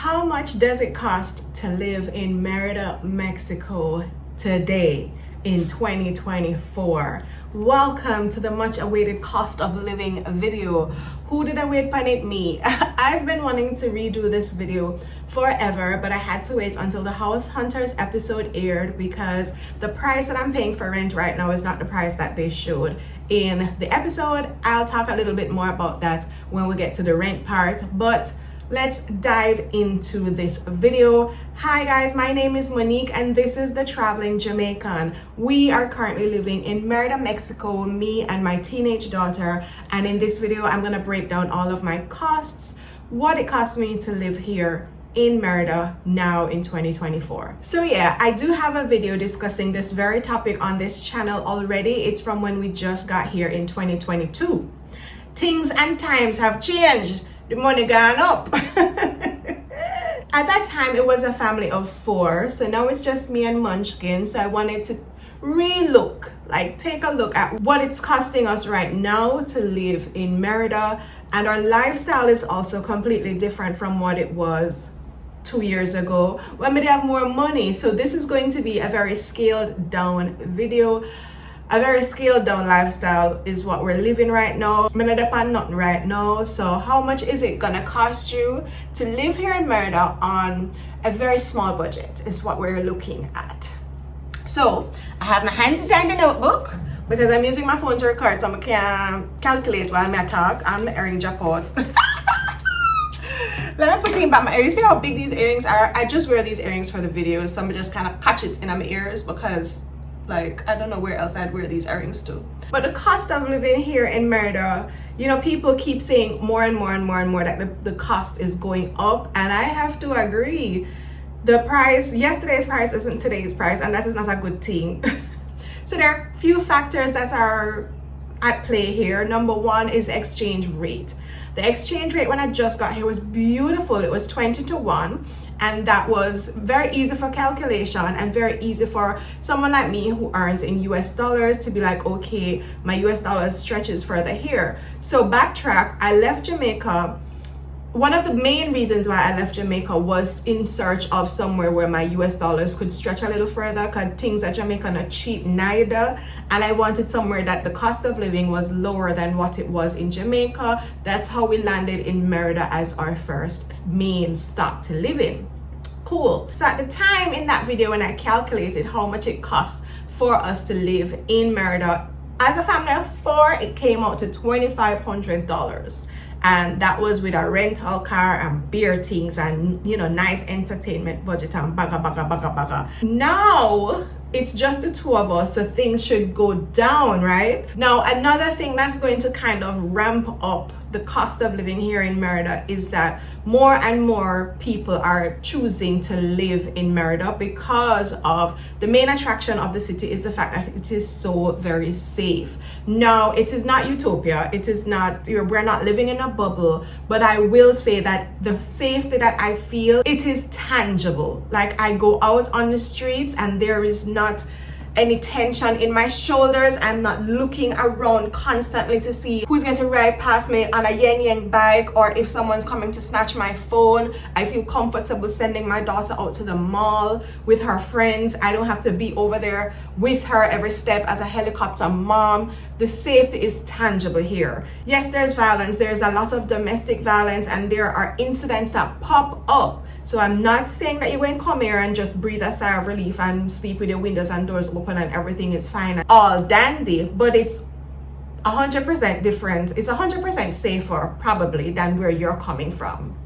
How much does it cost to live in Merida, Mexico today in 2024? Welcome to the much awaited cost of living video. Who did I wait for it? Me. I've been wanting to redo this video forever, but I had to wait until the House Hunters episode aired because the price that I'm paying for rent right now is not the price that they showed in the episode. I'll talk a little bit more about that when we get to the rent part, but let's dive into this video. Hi guys, my name is Monique and this is the Traveling Jamaican. We are currently living in Merida, Mexico, me and my teenage daughter. And in this video, I'm gonna break down all of my costs, what it costs me to live here in Merida now in 2024. So yeah, I do have a video discussing this very topic on this channel already. It's from when we just got here in 2022. Things and times have changed. The money gone up. At that time, it was a family of 4. So now it's just me and Munchkin. So I wanted to take a look at what it's costing us right now to live in Merida. And our lifestyle is also completely different from what it was 2 years ago when we have more money. So this is going to be a very scaled down video. A very scaled down lifestyle is what we're living right now. I'm not depend nothing right now. So how much is it gonna cost you to live here in Merida on a very small budget is what we're looking at. So I have my handy dandy notebook because I'm using my phone to record, so I can calculate while I talk and my earring drop out. Let me put in back my ears. You see how big these earrings are? I just wear these earrings for the videos. So I'm just kind of catch it in my ears because I don't know where else I'd wear these earrings to. But the cost of living here in Merida, people keep saying more and more and more and more that the cost is going up. And I have to agree. The price, yesterday's price isn't today's price, and that is not a good thing. So there are a few factors that are at play here. Number one is exchange rate. The exchange rate when I just got here was beautiful. It was 20 to 1. And that was very easy for calculation and very easy for someone like me who earns in US dollars to be like, okay, my US dollars stretches further here. So backtrack, I left Jamaica. One of the main reasons why I left Jamaica was in search of somewhere where my US dollars could stretch a little further because things at Jamaica are not cheap neither. And I wanted somewhere that the cost of living was lower than what it was in Jamaica. That's how we landed in Merida as our first main stop to live in. Cool. So at the time in that video when I calculated how much it cost for us to live in Merida, as a family of 4, it came out to $2,500. And that was with a rental car and beer things and nice entertainment budget and baga. Now it's just the 2 of us, so things should go down, right? Now another thing that's going to kind of ramp up the cost of living here in Merida is that more and more people are choosing to live in Merida because of the main attraction of the city is the fact that it is so very safe. Now, it is not utopia. It is not, we're not living in a bubble, but I will say that the safety that I feel, it is tangible. Like I go out on the streets and there is not any tension in my shoulders. I'm not looking around constantly to see who's going to ride past me on a yen bike or if someone's coming to snatch my phone. I feel comfortable sending my daughter out to the mall with her friends. I don't have to be over there with her every step as a helicopter mom. The safety is tangible here. Yes, there's violence. There's a lot of domestic violence and there are incidents that pop up. So I'm not saying that you won't come here and just breathe a sigh of relief and sleep with your windows and doors open and everything is fine and all dandy, but it's 100% different. It's 100% safer probably than where you're coming from.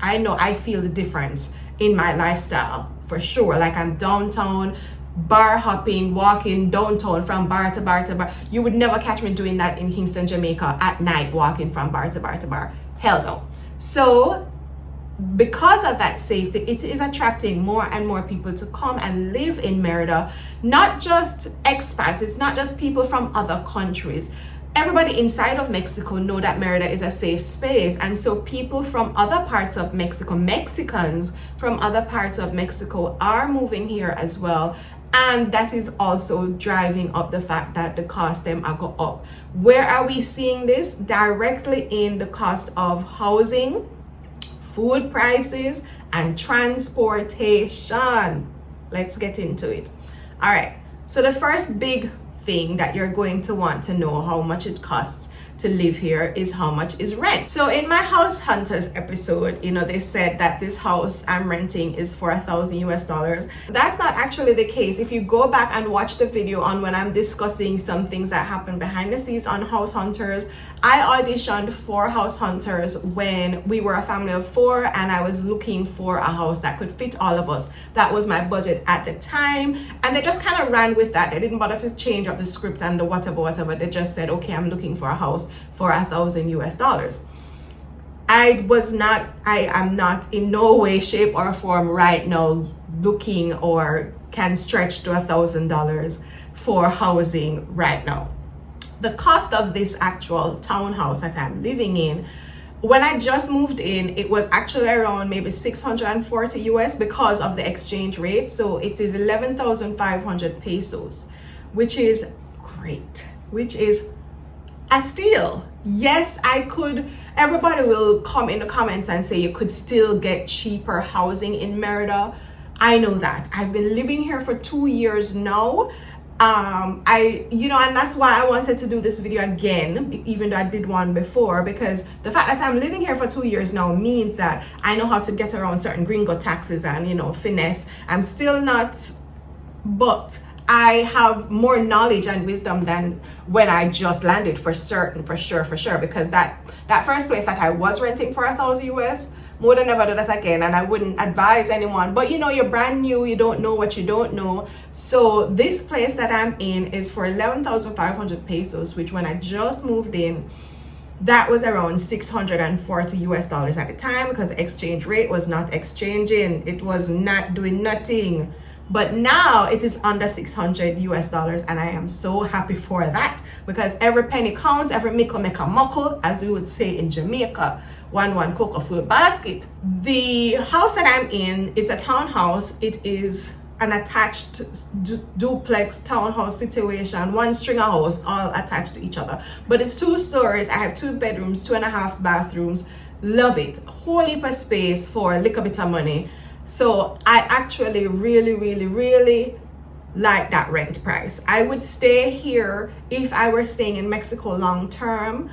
I know I feel the difference in my lifestyle for sure. Like I'm downtown, bar hopping, walking downtown from bar to bar to bar. You would never catch me doing that in Kingston, Jamaica at night, walking from bar to bar to bar. Hell no. So because of that safety, it is attracting more and more people to come and live in Merida. Not just expats, it's not just people from other countries. Everybody inside of Mexico know that Merida is a safe space, and so people from other parts of Mexico, Mexicans from other parts of Mexico are moving here as well. And that is also driving up the fact that the cost them are go up. Where are we seeing this? Directly in the cost of housing, food prices, and transportation. Let's get into it. All right, so the first big thing that you're going to want to know how much it costs to live here is how much is rent. So in my house hunters episode, they said that this house I'm renting is for $1,000 US. That's not actually the case. If you go back and watch the video on when I'm discussing some things that happen behind the scenes on house hunters, I auditioned for house hunters when we were a family of 4 and I was looking for a house that could fit all of us. That was my budget at the time, and they just kind of ran with that. They didn't bother to change up the script and the whatever. They just said, okay, I'm looking for a house for $1,000 US. I am not in no way, shape, or form right now looking or can stretch to $1,000 for housing right now. The cost of this actual townhouse that I'm living in, when I just moved in, it was actually around maybe 640 US because of the exchange rate. So it is 11,500 pesos, which is great, which is a steal. Yes, I could. Everybody will come in the comments and say you could still get cheaper housing in Merida. I know that. I've been living here for 2 years now. And that's why I wanted to do this video again, even though I did one before, because the fact that I'm living here for 2 years now means that I know how to get around certain gringo taxes and, finesse. I'm still not, but I have more knowledge and wisdom than when I just landed, for sure, because that first place that I was renting for $1,000 US, more than never do that again, and I wouldn't advise anyone. But you're brand new, you don't know what you don't know. So this place that I'm in is for 11,500 pesos, which when I just moved in, that was around $640 US at the time, because the exchange rate was not exchanging, it was not doing nothing. But now it is under $600 US, and I am so happy for that, because every penny counts, every mickle make a muckle, as we would say in Jamaica. One cocoa full basket. The house that I'm in is a townhouse. It is an attached duplex townhouse situation, one string of house all attached to each other, but it's 2 stories. I have 2 bedrooms, 2.5 bathrooms. Love it. Whole heap of space for a little bit of money. So I actually really like that rent price. I would stay here if I were staying in Mexico long term,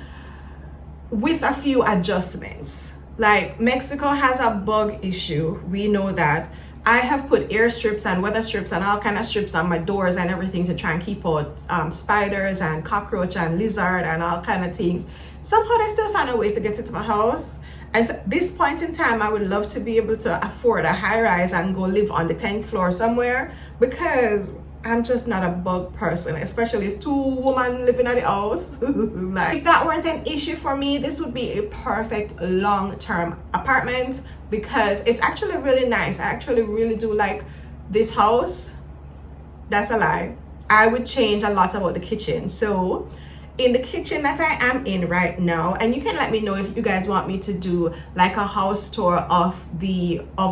with a few adjustments. Like, Mexico has a bug issue, we know that. I have put air strips and weather strips and all kind of strips on my doors and everything to try and keep out spiders and cockroach and lizard and all kind of things. Somehow they still find a way to get into my house. And so at this point in time, I would love to be able to afford a high rise and go live on the 10th floor somewhere, because I'm just not a bug person, especially as 2 women living at the house. Like, if that weren't an issue for me, this would be a perfect long-term apartment, because it's actually really nice. I actually really do like this house. That's a lie. I would change a lot about the kitchen. So in the kitchen that I am in right now, and you can let me know if you guys want me to do like a house tour of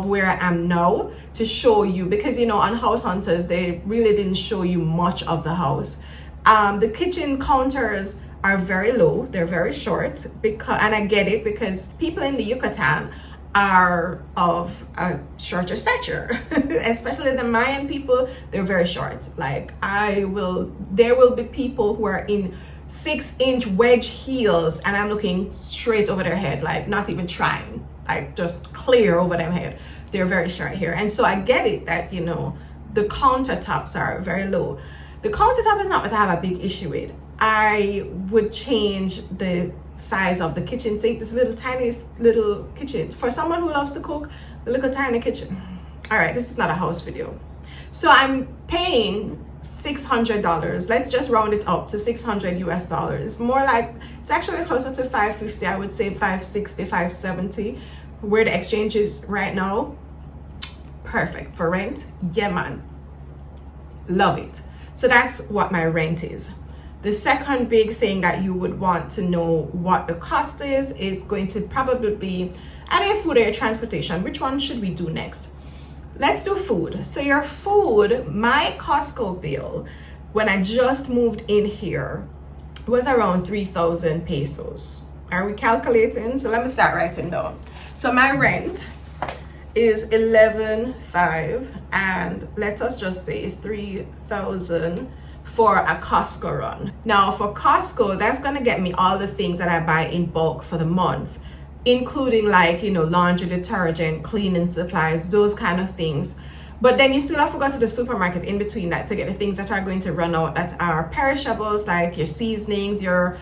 where I am now to show you, because on House Hunters they really didn't show you much of the house. The kitchen counters are very low, they're very short, and I get it, because people in the Yucatan are of a shorter stature, especially the Mayan people. They're very short. Like, there will be people who are in 6-inch wedge heels and I'm looking straight over their head, like not even trying, like just clear over their head. They're very short here. And so I get it that the countertops are very low. The countertop is not what I have a big issue with. I would change the size of the kitchen sink, this tiny little kitchen. For someone who loves to cook, a little tiny kitchen. All right, this is not a house video. So I'm paying $600. Let's just round it up to $600 US. More like, it's actually closer to $550. I would say $560, $570, where the exchange is right now. Perfect for rent. Yeah, man. Love it. So that's what my rent is. The second big thing that you would want to know what the cost is going to probably be either food or your transportation. Which one should we do next? Let's do food. So your food, my Costco bill when I just moved in here was around 3,000 pesos. Are we calculating? So let me start writing down. So my rent is 11,500, and let us just say 3,000 for a Costco run. Now for Costco, that's gonna get me all the things that I buy in bulk for the month, including like, you know, laundry detergent, cleaning supplies, those kind of things. But then you still have to go to the supermarket in between that to get the things that are going to run out, that are perishables, like your seasonings, your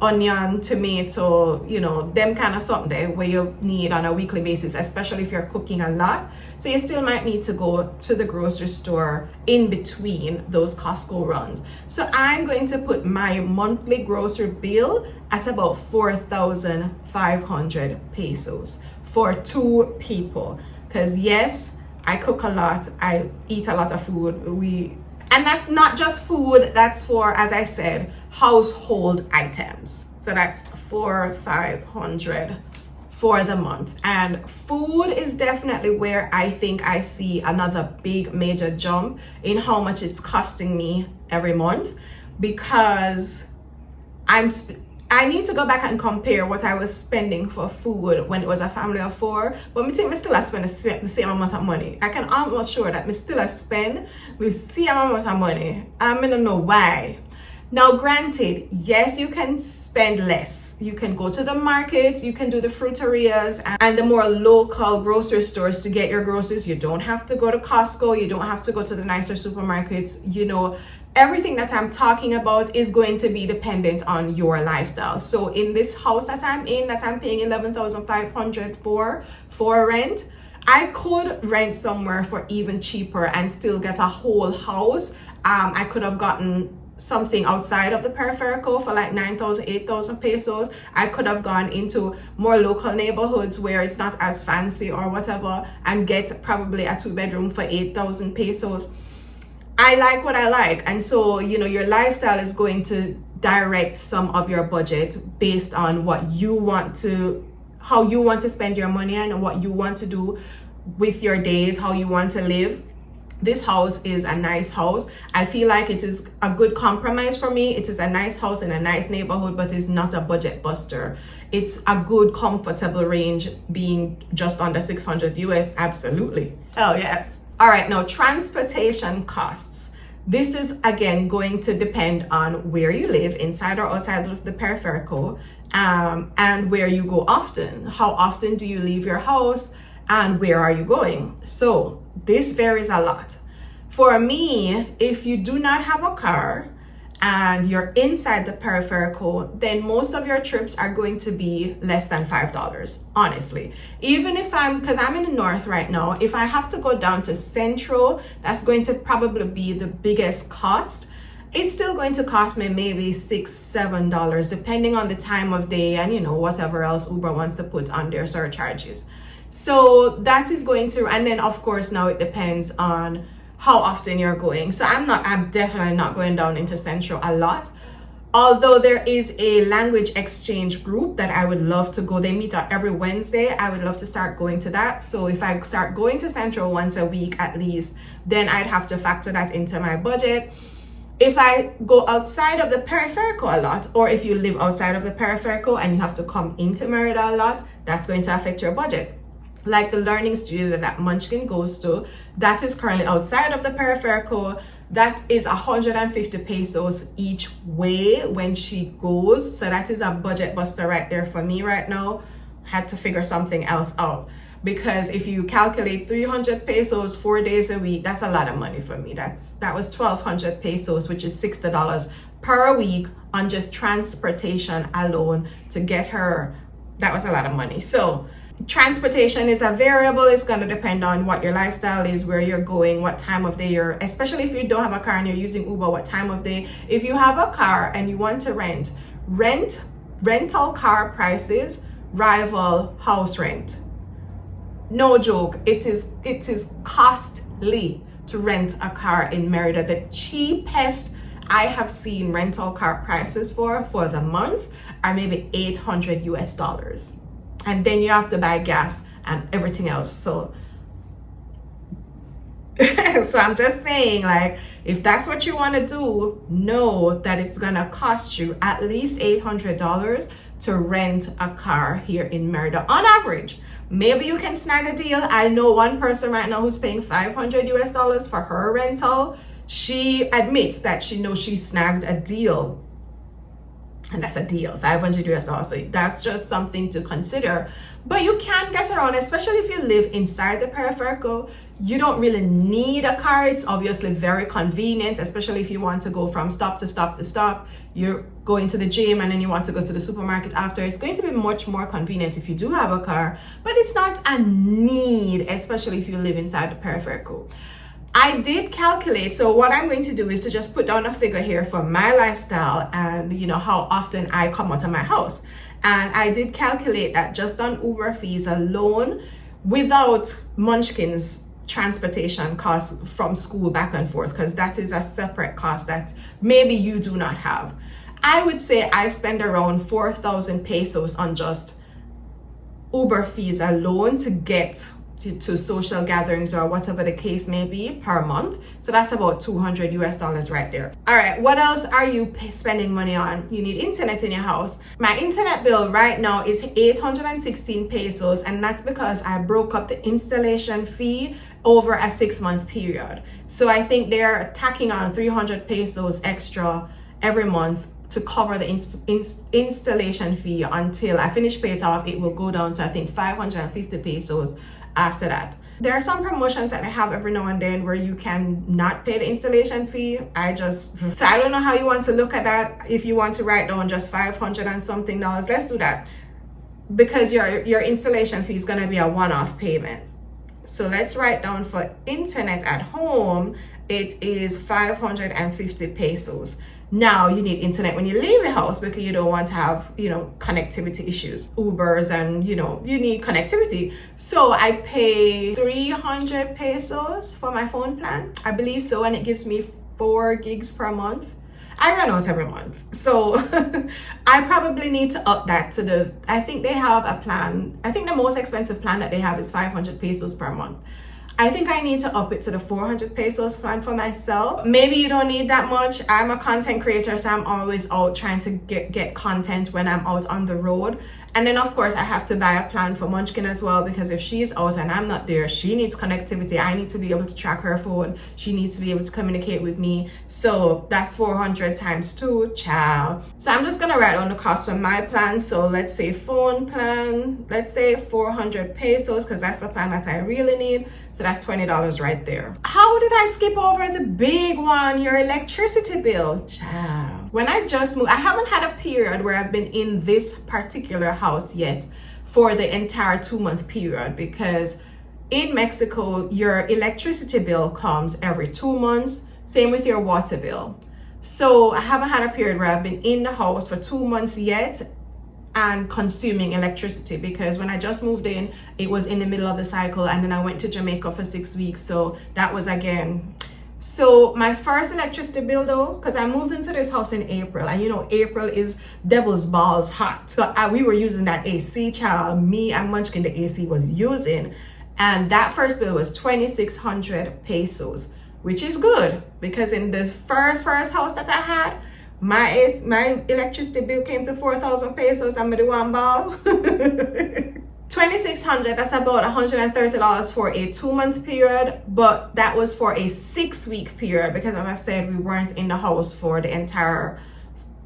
onion, tomato, you know, them kind of something there where you need on a weekly basis, especially if you're cooking a lot. So you still might need to go to the grocery store in between those Costco runs. So I'm going to put my monthly grocery bill at about 4,500 pesos for 2 people. Because yes, I cook a lot, I eat a lot of food. And that's not just food, that's for, as I said, household items. So that's 4,500 for the month. And food is definitely where I think I see another big major jump in how much it's costing me every month, because I need to go back and compare what I was spending for food when it was a family of 4, but I think I still spend the same amount of money. I can almost sure that I still spend the same amount of money. I don't know why. Now granted, yes, you can spend less. You can go to the markets, you can do the fruterias and the more local grocery stores to get your groceries. You don't have to go to Costco, you don't have to go to the nicer supermarkets. You know, everything that I'm talking about is going to be dependent on your lifestyle. So in this house that I'm in, that I'm paying 11,500 for rent, I could rent somewhere for even cheaper and still get a whole house. I could have gotten something outside of the peripheral for like 9,000, 8,000 pesos. I could have gone into more local neighborhoods where it's not as fancy or whatever and get probably a 2-bedroom for 8,000 pesos. I like what I like. And so, you know, your lifestyle is going to direct some of your budget based on what you want to, how you want to spend your money and what you want to do with your days, how you want to live. This house is a nice house. I feel like it is a good compromise for me. It is a nice house in a nice neighborhood, but it's not a budget buster. It's a good, comfortable range, being just under 600 US. Absolutely. Hell yes. All right, now transportation costs. This is again going to depend on where you live, inside or outside of the peripheral, and where you go often. How often do you leave your house and where are you going? So this varies a lot. For me, if you do not have a car and you're inside the peripheral, then most of your trips are going to be less than $5, honestly. Even if because I'm in the north right now, if I have to go down to central, that's going to probably be the biggest cost. It's still going to cost me maybe $6, $7, depending on the time of day and, you know, whatever else Uber wants to put on their surcharges. So that is going to, and then of course now it depends on how often you're going. So I'm definitely not going down into Central a lot. Although there is a language exchange group that I would love to go. They meet up every Wednesday. I would love to start going to that. So if I start going to Central once a week at least, then I'd have to factor that into my budget. If I go outside of the peripheral a lot, or if you live outside of the peripheral and you have to come into Merida a lot, that's going to affect your budget. Like the learning studio that Munchkin goes to, that is currently outside of the peripheral. That is 150 pesos each way when she goes. So that is a budget buster right there for me right now. Had to figure something else out, because if you calculate 300 pesos 4 days a week, that's a lot of money for me. That was 1,200 pesos, which is $60 per week on just transportation alone to get her. That was a lot of money. So transportation is a variable. It's going to depend on what your lifestyle is, where you're going, what time of day you're, especially if you don't have a car and you're using Uber, what time of day. If you have a car and you want to rental car prices rival house rent. No joke. It is costly to rent a car in Merida. The cheapest I have seen rental car prices for the month are maybe $800 US. And then you have to buy gas and everything else. So so I'm just saying, like, if that's what you want to do, know that it's gonna cost you at least $800 to rent a car here in Merida on average. Maybe you can snag a deal. I know one person right now who's paying $500 for her rental. She admits that she knows she snagged a deal. And that's a deal, $500. So that's just something to consider. But you can get around, especially if you live inside the peripheral. You don't really need a car. It's obviously very convenient, especially if you want to go from stop to stop to stop. You're going to the gym and then you want to go to the supermarket after. It's going to be much more convenient if you do have a car, but it's not a need, especially if you live inside the peripheral. I did calculate, so what I'm going to do is to just put down a figure here for my lifestyle and how often I come out of my house. And I did calculate that just on Uber fees alone, without Munchkin's transportation costs from school back and forth, because that is a separate cost that maybe you do not have. I would say I spend around 4,000 pesos on just Uber fees alone to get to social gatherings or whatever the case may be per month. So that's about $200 right there. All right, what else are you spending money on? You need internet in your house. My internet bill right now is 816 pesos, and that's because I broke up the installation fee over a 6-month period. So I think they're tacking on 300 pesos extra every month to cover the installation fee until I finish pay it off. It will go down to, I think, 550 pesos after that. There are some promotions that I have every now and then where you can not pay the installation fee. So I don't know how you want to look at that. If you want to write down just 500 and something dollars, let's do that, because your installation fee is going to be a one-off payment. So let's write down for internet at home, it is 550 pesos. Now you need internet when you leave the house because you don't want to have, connectivity issues, Ubers, and you need connectivity. So I pay 300 pesos for my phone plan, I believe so, and it gives me 4 gigs per month. I run out every month, so I probably need to up that to I think they have a plan. I think the most expensive plan that they have is 500 pesos per month. I think I need to up it to the 400 pesos plan for myself. Maybe you don't need that much. I'm a content creator, so I'm always out trying to get content when I'm out on the road. And then of course I have to buy a plan for Munchkin as well, because if she's out and I'm not there, she needs connectivity. I need to be able to track her phone. She needs to be able to communicate with me. So that's 400 times 2, ciao. So I'm just gonna write down the cost for my plan. So let's say phone plan, let's say 400 pesos, because that's the plan that I really need. So that's $20 right there. How did I skip over the big one, your electricity bill? Ciao. When I just moved, I haven't had a period where I've been in this particular house yet for the entire 2-month period, because in Mexico, your electricity bill comes every 2 months. Same with your water bill. So I haven't had a period where I've been in the house for 2 months yet and consuming electricity, because when I just moved in, it was in the middle of the cycle, and then I went to Jamaica for 6 weeks. So that was again. So my first electricity bill though, because I moved into this house in April, and April is devil's balls hot. So we were using that AC, child. Me and Munchkin, the AC was using. And that first bill was 2,600 pesos, which is good, because in the first house that I had, my electricity bill came to 4,000 pesos. I'm the one ball. 2,600, that's about $130 for a 2-month period, but that was for a 6-week period, because as I said, we weren't in the house for the entire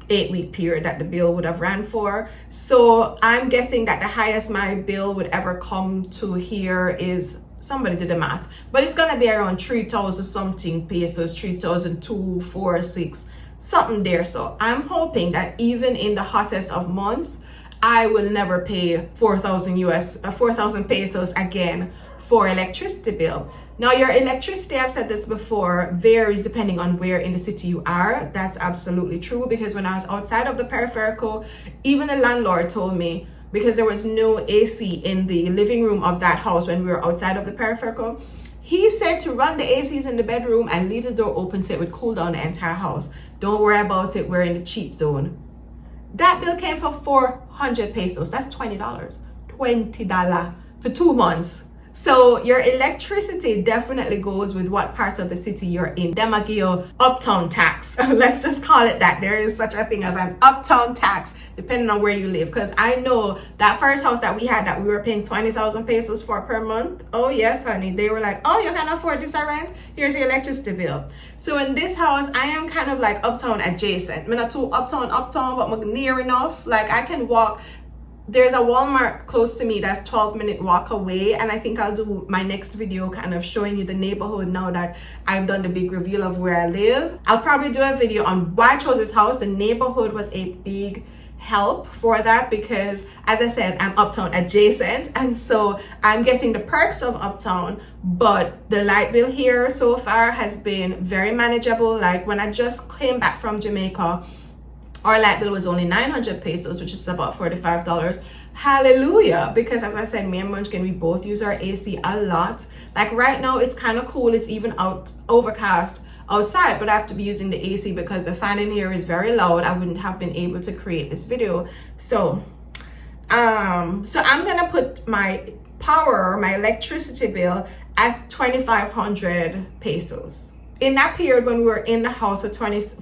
8-week period that the bill would have ran for. So I'm guessing that the highest my bill would ever come to here is, somebody did the math, but it's gonna be around 3,000 something pesos, 3,246, something there. So I'm hoping that even in the hottest of months, I will never pay 4,000 pesos again for electricity bill. Now your electricity, I've said this before, varies depending on where in the city you are. That's absolutely true, because when I was outside of the peripheral, even the landlord told me, because there was no AC in the living room of that house when we were outside of the peripheral, he said to run the ACs in the bedroom and leave the door open so it would cool down the entire house. Don't worry about it, we're in the cheap zone. That bill came for 400 pesos. That's $20. $20 for 2 months. So your electricity definitely goes with what part of the city you're in. Them give you uptown tax. Let's just call it that. There is such a thing as an uptown tax depending on where you live. Because I know that first house that we had that we were paying 20,000 pesos for per month. Oh yes, honey. They were like, oh, you can afford this rent? Here's your electricity bill. So in this house, I am kind of like uptown adjacent. I'm not too uptown, but I'm near enough. Like I can walk. There's a Walmart close to me that's 12-minute walk away, and I think I'll do my next video kind of showing you the neighborhood now that I've done the big reveal of where I live. I'll probably do a video on why I chose this house. The neighborhood was a big help for that because, as I said, I'm uptown adjacent, and so I'm getting the perks of uptown, but the light bill here so far has been very manageable. Like when I just came back from Jamaica, our light bill was only 900 pesos, which is about $45. Hallelujah. Because as I said, me and Munchkin, we both use our AC a lot. Like right now, it's kind of cool. It's even overcast outside, but I have to be using the AC because the fan in here is very loud. I wouldn't have been able to create this video. So I'm gonna put my my electricity bill at 2,500 pesos. In that period when we were in the house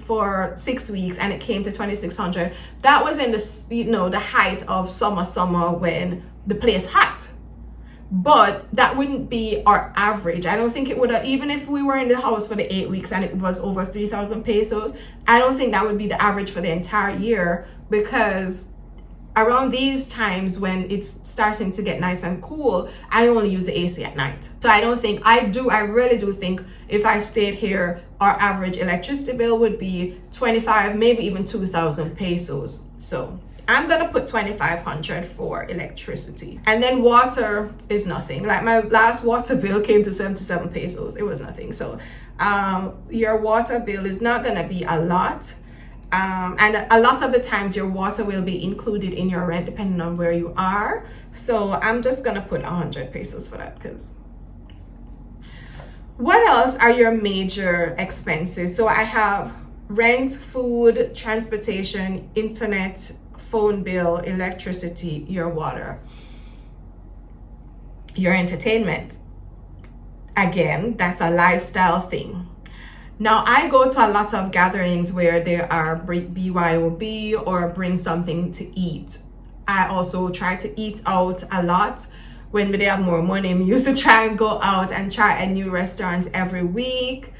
for 6 weeks and it came to 2,600, that was in the height of summer when the place hot. But that wouldn't be our average. I don't think it would have, even if we were in the house for the 8 weeks and it was over 3,000 pesos, I don't think that would be the average for the entire year, because around these times when it's starting to get nice and cool, I only use the AC at night. So I really do think if I stayed here, our average electricity bill would be 25, maybe even 2,000 pesos. So I'm gonna put 2,500 for electricity. And then water is nothing. Like my last water bill came to 77 pesos. It was nothing. So your water bill is not gonna be a lot. And a lot of the times your water will be included in your rent depending on where you are. So I'm just gonna put 100 pesos for that. Because what else are your major expenses? So I have rent, food, transportation, internet, phone bill, electricity, your water, your entertainment. Again, that's a lifestyle thing. Now, I go to a lot of gatherings where there are BYOB or bring something to eat. I also try to eat out a lot. When we have more money, we used to try and go out and try a new restaurant every week.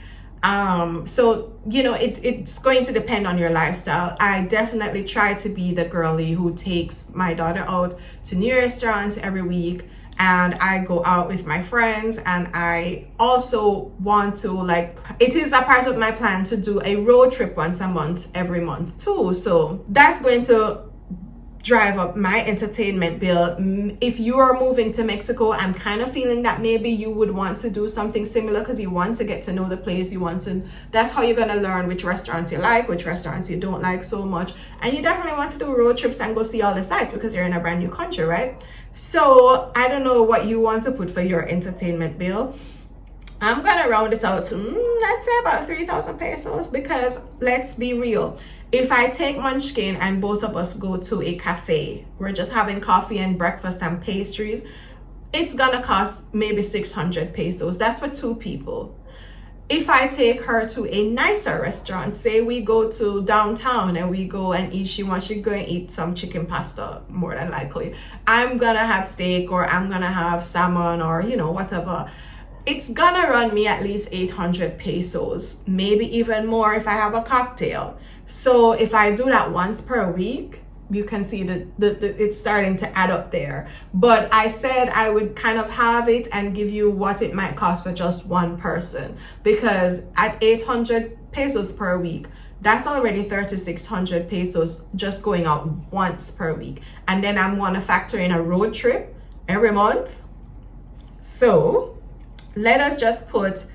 So, it's going to depend on your lifestyle. I definitely try to be the girly who takes my daughter out to new restaurants every week. And I go out with my friends, and I also want to, it is a part of my plan to do a road trip once a month, every month too. So that's going to drive up my entertainment bill. If you are moving to Mexico, I'm kind of feeling that maybe you would want to do something similar because you want to get to know the place. That's how you're going to learn which restaurants you like, which restaurants you don't like so much. And you definitely want to do road trips and go see all the sites because you're in a brand new country, right? So I don't know what you want to put for your entertainment bill. I'm gonna round it out to I'd say about 3,000 pesos, because let's be real, if I take Munchkin and both of us go to a cafe, we're just having coffee and breakfast and pastries, it's gonna cost maybe 600 pesos. That's for 2 people. If I take her to a nicer restaurant, say we go to downtown and we go and eat, she go and eat some chicken pasta, more than likely. I'm gonna have steak, or I'm gonna have salmon, or whatever. It's gonna run me at least 800 pesos, maybe even more if I have a cocktail. So if I do that once per week, you can see that it's starting to add up there. But I said I would kind of have it and give you what it might cost for just one person, because at 800 pesos per week, that's already 3,600 pesos just going out once per week. And then I'm going to factor in a road trip every month. So let us just put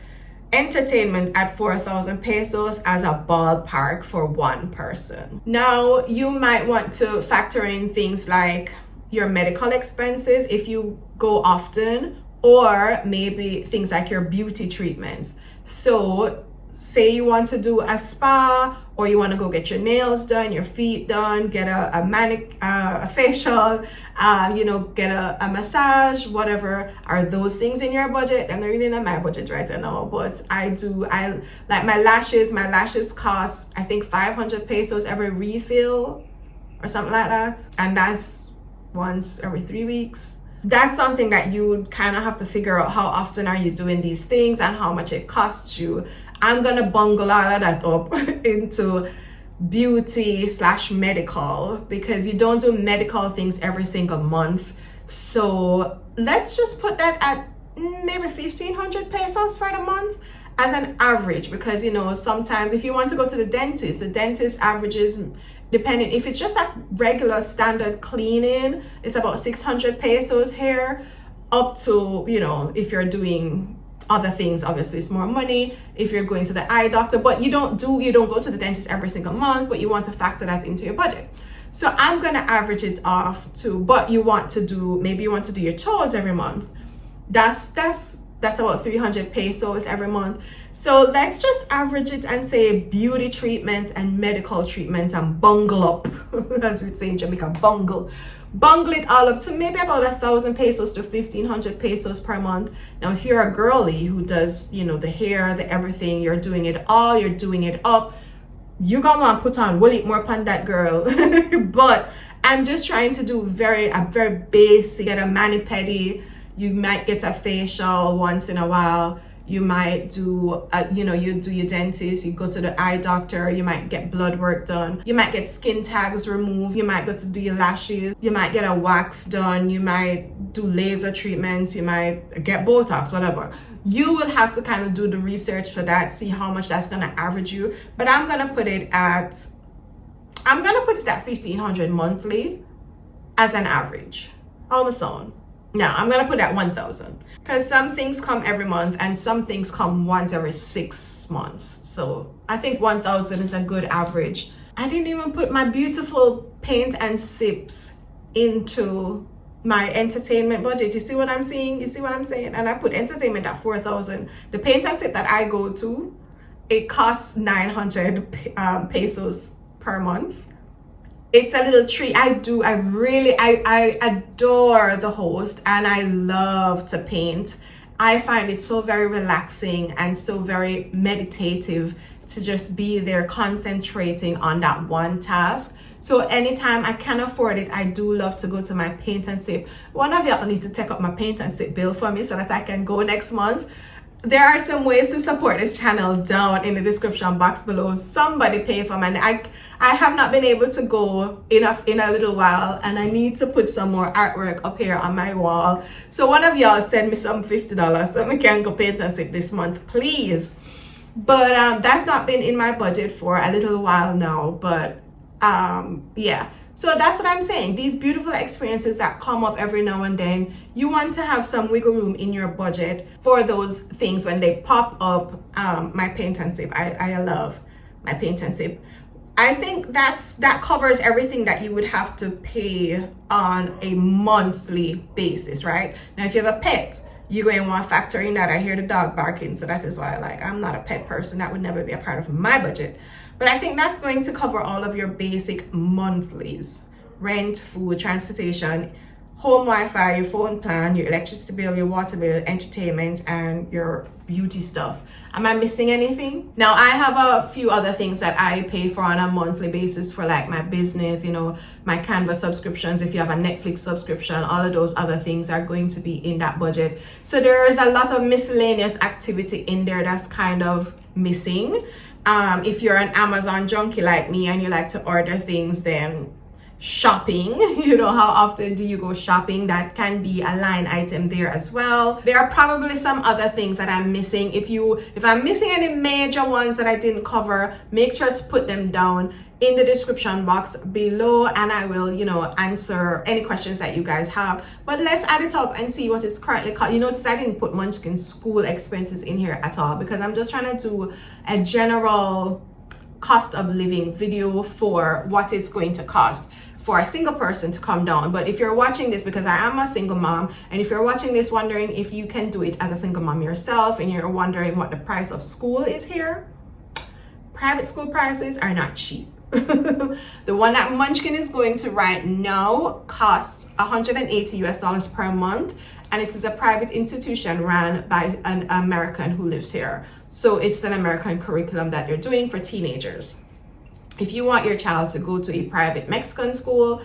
entertainment at 4,000 pesos as a ballpark for one person. Now, you might want to factor in things like your medical expenses if you go often, or maybe things like your beauty treatments. So say you want to do a spa, or you want to go get your nails done, your feet done, get a facial, get a massage, whatever, are those things in your budget? And they're really not my budget right now, but I like my lashes cost, I think 500 pesos every refill or something like that, and that's once every 3 weeks. That's something that you would kind of have to figure out, how often are you doing these things and how much it costs you. I'm gonna bungle all of that up into beauty / medical, because you don't do medical things every single month. So let's just put that at maybe 1,500 pesos for the month as an average, because sometimes if you want to go to the dentist averages, depending if it's just a regular standard cleaning, it's about 600 pesos here, up to if you're doing other things, obviously it's more money. If you're going to the eye doctor, but you don't go to the dentist every single month, but you want to factor that into your budget. So I'm gonna average it off to, but maybe you want to do your toes every month. That's about 300 pesos every month. So let's just average it and say beauty treatments and medical treatments and bungle up, as we say in Jamaica, bungle it all up to maybe about 1,000 pesos to 1,500 pesos per month. Now, if you're a girly who does, the hair, the everything, you're doing it all, you're doing it up, you gonna want to put on will it more upon that, girl. But I'm just trying to do a very basic, get a mani-pedi. You might get a facial once in a while. You might do, you do your dentist, you go to the eye doctor, you might get blood work done, you might get skin tags removed, you might go to do your lashes, you might get a wax done, you might do laser treatments, you might get Botox, whatever. You will have to kind of do the research for that, see how much that's gonna average you. But I'm gonna put it at 1,500 monthly as an average on its own. Now I'm gonna put at 1,000, because some things come every month and some things come once every 6 months. So I think 1,000 is a good average. I didn't even put my beautiful paint and sips into my entertainment budget. You see what I'm saying? You see what I'm saying? And I put entertainment at 4,000. The paint and sip that I go to, it costs 900 pesos per month. It's a little treat. I adore the host, and I love to paint. I find it so very relaxing and so very meditative to just be there concentrating on that one task. So anytime I can afford it, I do love to go to my paint and sip. One of y'all need to take up my paint and sip bill for me so that I can go next month. There are some ways to support this channel down in the description box below. Somebody pay for me. I have not been able to go enough in a little while, and I need to put some more artwork up here on my wall. So one of y'all send me some $50 so I can go paint and sip this month, please. But that's not been in my budget for a little while now. But yeah. So that's what I'm saying. These beautiful experiences that come up every now and then, you want to have some wiggle room in your budget for those things when they pop up. My paint and sip, I love my paint and sip. I think that covers everything that you would have to pay on a monthly basis, right? Now, if you have a pet, you're going to want to factor in that. I hear the dog barking, so that is why I'm not a pet person. That would never be a part of my budget. But I think that's going to cover all of your basic monthlies: rent, food, transportation, home Wi-Fi, your phone plan, your electricity bill, your water bill, entertainment, and your beauty stuff. Am I missing anything? Now, I have a few other things that I pay for on a monthly basis for like my business, my Canva subscriptions. If you have a Netflix subscription, all of those other things are going to be in that budget. So there's a lot of miscellaneous activity in there that's kind of missing. If you're an Amazon junkie like me and you like to order things, then shopping, how often do you go shopping? That can be a line item there as well. There are probably some other things that I'm missing. If I'm missing any major ones that I didn't cover, make sure to put them down in the description box below, and I will answer any questions that you guys have. But let's add it up and see what it's currently cost. You notice I didn't put Munchkin school expenses in here at all, because I'm just trying to do a general cost of living video for what it's going to cost for a single person to come down. But if you're watching this, because I am a single mom, and if you're watching this wondering if you can do it as a single mom yourself, and you're wondering what the price of school is here, private school prices are not cheap. The one that Munchkin is going to right now costs $180 per month, and it is a private institution run by an American who lives here. So it's an American curriculum that they're doing for teenagers. If you want your child to go to a private Mexican school,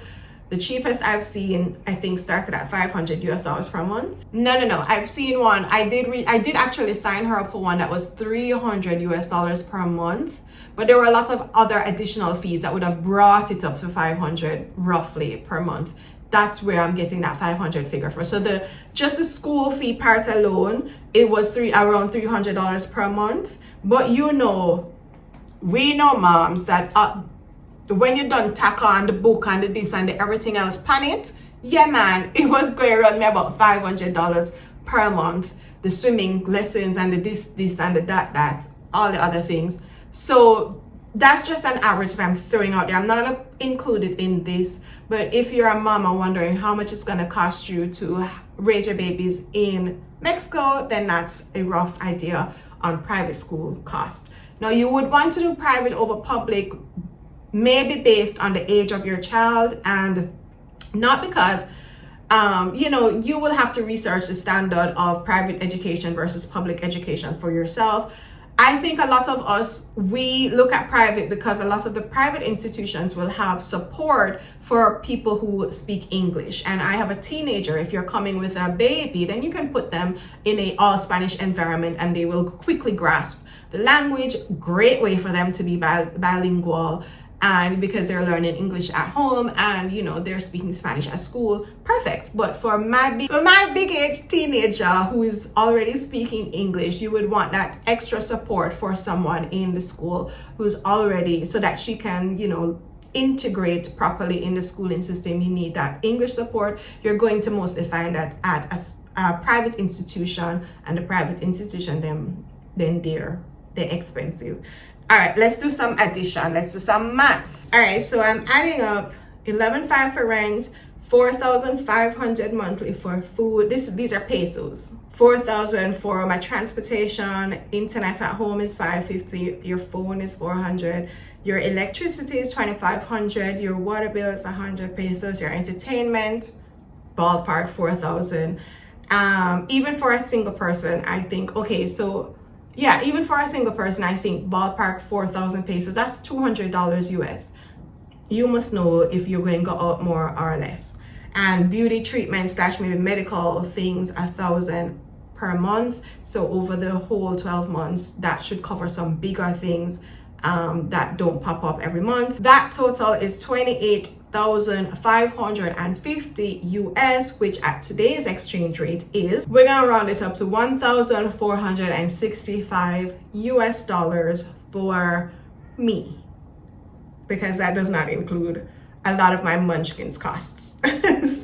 the cheapest I've seen, I think, started at $500 per month. No. I've seen one. I did actually sign her up for one that was $300 per month. But there were a lot of other additional fees that would have brought it up to $500 roughly per month. That's where I'm getting that 500 figure for. So just the school fee part alone, it was around $300 per month. But we know moms that when you done tack on the book and the this and the everything else pan it, yeah man, it was going around me about $500 per month. The swimming lessons and the this and the that, all the other things. So that's just an average that I'm throwing out there. I'm not gonna include it in this, but if you're a mama wondering how much it's gonna cost you to raise your babies in Mexico, then that's a rough idea on private school cost. Now you would want to do private over public, maybe based on the age of your child, and not because you will have to research the standard of private education versus public education for yourself. I think a lot of us, we look at private because a lot of the private institutions will have support for people who speak English. And I have a teenager. If you're coming with a baby, then you can put them in a all Spanish environment and they will quickly grasp the language. Great way for them to be bilingual. And because they're learning English at home and they're speaking Spanish at school, perfect. But for my big age teenager who is already speaking English, you would want that extra support for someone in the school who's already, so that she can integrate properly in the schooling system. You need that English support. You're going to mostly find that at a private institution, and the private institution then they're expensive. All right, let's do some addition. Let's do some maths. All right, so I'm adding up 11,500 for rent, 4,500 monthly for food. These are pesos. 4,000 for my transportation. Internet at home is 550. Your phone is 400. Your electricity is 2,500. Your water bill is 100 pesos. Your entertainment, ballpark 4,000. Even for a single person, I think. Okay, so. Yeah, even for a single person, I think ballpark 4,000 pesos. That's $200 US. You must know if you're going to go out more or less. And beauty treatment / maybe medical things, 1,000 per month. So over the whole 12 months, that should cover some bigger things that don't pop up every month. That total is 28,550 US, which at today's exchange rate is, we're gonna round it up to 1,465 US dollars for me, because that does not include a lot of my Munchkins costs.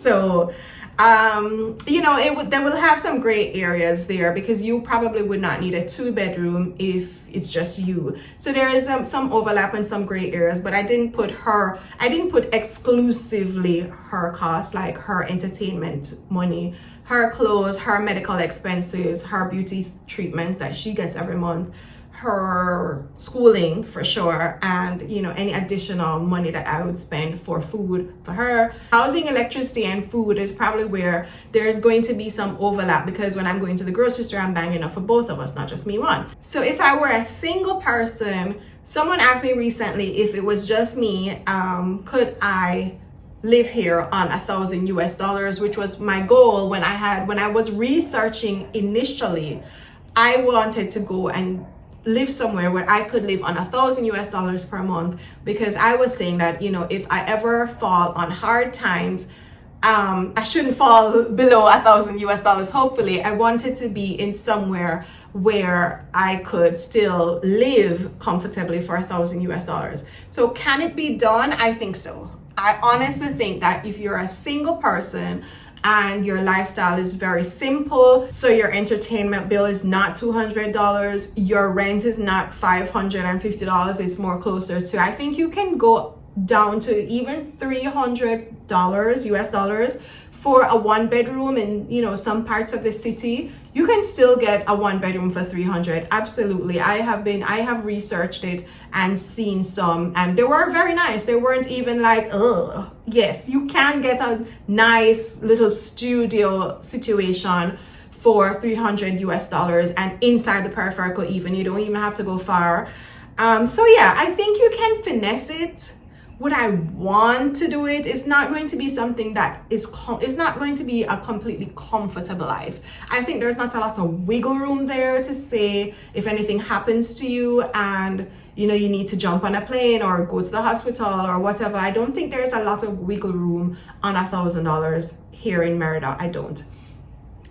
So they will have some gray areas there, because you probably would not need a 2-bedroom if it's just you. So there is some overlap and some gray areas, but I didn't put exclusively her costs, like her entertainment money, her clothes, her medical expenses, her beauty treatments that she gets every month, her schooling for sure, and any additional money that I would spend for food for her. Housing, electricity, and food is probably where there's going to be some overlap, because when I'm going to the grocery store, I'm buying enough for both of us, not just me one. So if I were a single person, someone asked me recently if it was just me, could I live here on 1,000 US dollars, which was my goal when I was researching initially. I wanted to go and live somewhere where I could live on 1,000 US dollars per month, because I was saying that if I ever fall on hard times, I shouldn't fall below 1,000 US dollars. Hopefully, I wanted to be in somewhere where I could still live comfortably for 1,000 US dollars. So can it be done? I think so. I honestly think that if you're a single person and your lifestyle is very simple, so your entertainment bill is not $200, your rent is not $550, it's more closer to, I think you can go down to even $300 US dollars for a 1-bedroom in, you know, some parts of the city. You can still get a 1-bedroom for 300. Absolutely. I have researched it and seen some, and they were very nice. They weren't even like, oh yes, you can get a nice little studio situation for 300 US dollars, and inside the peripheral even. You don't even have to go far. So yeah, I think you can finesse it. Would I want to do it? It's not going to be something that it's not going to be a completely comfortable life. I think there's not a lot of wiggle room there to say if anything happens to you and, you know, you need to jump on a plane or go to the hospital or whatever. I don't think there's a lot of wiggle room on $1,000 here in Merida. I don't.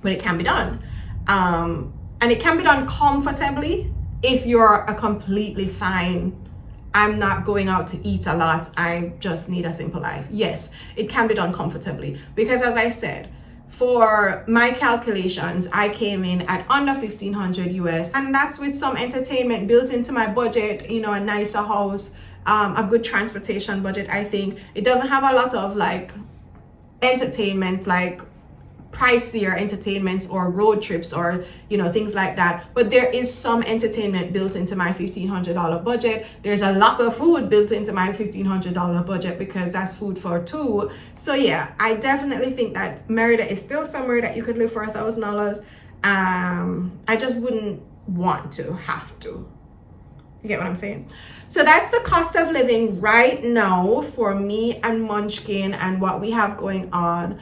But it can be done. And it can be done comfortably if you're a completely fine, I'm not going out to eat a lot, I just need a simple life. Yes, it can be done comfortably, because as I said, for my calculations, I came in at under 1,500 US, and that's with some entertainment built into my budget, you know, a nicer house, a good transportation budget. I think it doesn't have a lot of like entertainment, like pricier entertainments or road trips or, you know, things like that, but there is some entertainment built into my $1,500 budget. There's a lot of food built into my $1,500 budget, because that's food for two. So yeah, I definitely think that Merida is still somewhere that you could live for $1,000. I just wouldn't want to have to. You get what I'm saying? So that's the cost of living right now for me and Munchkin and what we have going on.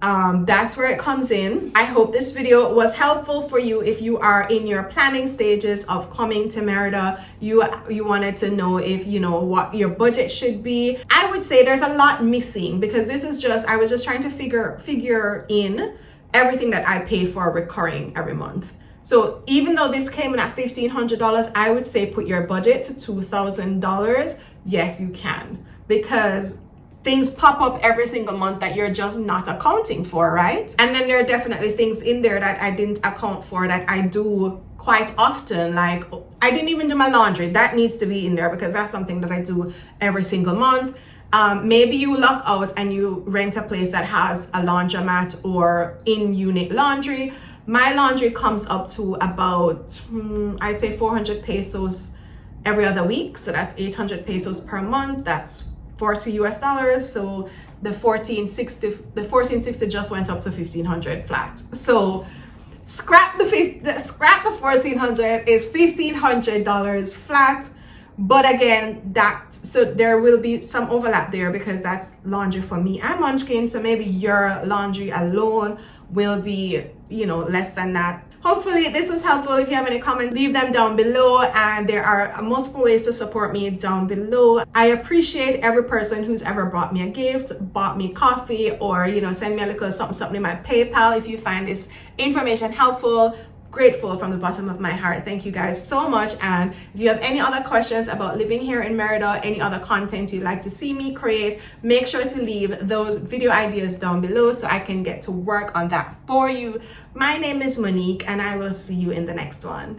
That's where it comes in. I hope this video was helpful for you if you are in your planning stages of coming to Merida. You wanted to know if, you know, what your budget should be. I would say there's a lot missing, because this is just, I was just trying to figure in everything that I pay for recurring every month. So even though this came in at $1,500, I would say put your budget to $2,000. Yes, you can, because things pop up every single month that you're just not accounting for, right? And then there are definitely things in there that I didn't account for that I do quite often. Like, I didn't even do my laundry. That needs to be in there, because that's something that I do every single month. Maybe you luck out and you rent a place that has a laundromat or in-unit laundry. My laundry comes up to about, I'd say 400 pesos every other week. So that's 800 pesos per month. That's 40 US dollars. So the 1460 just went up to 1,500 flat. So scrap the 1,400 is $1,500 flat. But again, so there will be some overlap there, because that's laundry for me and Munchkin. So maybe your laundry alone will be, you know, less than that. Hopefully this was helpful. If you have any comments, leave them down below, and there are multiple ways to support me down below. I appreciate every person who's ever bought me a gift, bought me coffee, or, you know, send me a little something in my PayPal. If you find this information helpful, grateful from the bottom of my heart. Thank you guys so much. And if you have any other questions about living here in Merida, any other content you'd like to see me create, make sure to leave those video ideas down below so I can get to work on that for you. My name is Monique, and I will see you in the next one.